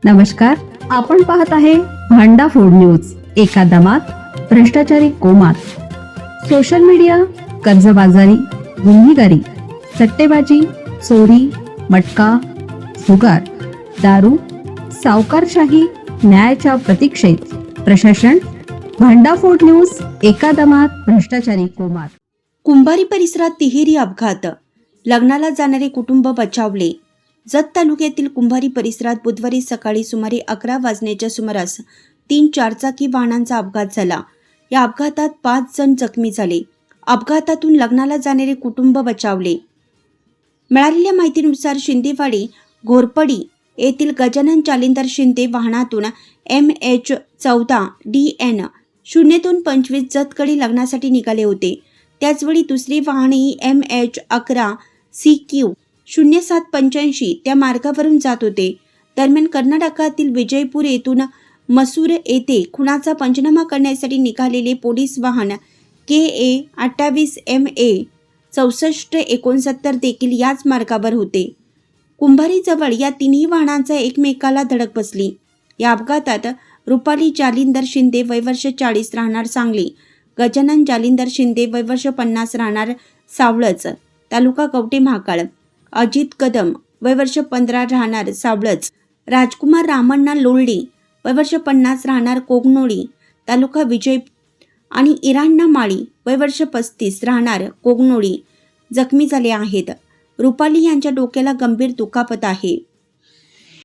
नमस्कार, आपण पाहत आहे भांडा फोड न्यूज. एका दमात भ्रष्टाचारी कोमात. सोशल मीडिया, कर्जबाजारी, गुन्हेगारी, सट्टेबाजी, चोरी, मटका, जुगार, दारू, सावकारशाही, न्यायाच्या प्रतीक्षेत प्रशासन. भांडाफोड न्यूज. एका दमात भ्रष्टाचारी कोमात. कुंभारी परिसरात तिहेरी अपघात. लग्नाला जाणारे कुटुंब बचावले. जत तालुक्यातील कुंभारी परिसरात बुधवारी सकाळी सुमारे 11 वाजण्याच्या सुमारास 3 चारचाकी वाहनांचा अपघात झाला. या अपघातात 5 जण जखमी झाले. अपघातातून लग्नाला जाणारे कुटुंब बचावले. मिळालेल्या माहितीनुसार शिंदेवाडी घोरपडी येथील गजानन जालिंदर शिंदे वाहनातून MH14 DN 0225 जतकडे लग्नासाठी निघाले होते. त्याचवेळी दुसरे वाहनही MH11 CQ 0785 त्या मार्गावरून जात होते. दरम्यान कर्नाटकातील विजयपूर येथून मसूर येथे खुनाचा पंचनामा करण्यासाठी निघालेले पोलीस वाहन KA 28 MA 6469 देखील याच मार्गावर होते. कुंभारीजवळ या तिन्ही वाहनांचा एकमेकाला धडक बसली. या अपघातात रुपाली जालिंदर शिंदे वय वर्ष 40 राहणार सांगली, गजानन जालिंदर शिंदे वय वर्ष 50 राहणार सावळच तालुका कवठे महाकाळ, अजित कदम वय वर्ष 15 राहणार सावळच, राजकुमार रामण्णा लोल्डी वय वर्ष 50 राहणार कोगनोळी तालुका विजय आणि इराण्णा माळी वय वर्ष 35 राहणार कोगनोळी जखमी झाले आहेत. रुपाली यांच्या डोक्याला गंभीर दुखापत आहे.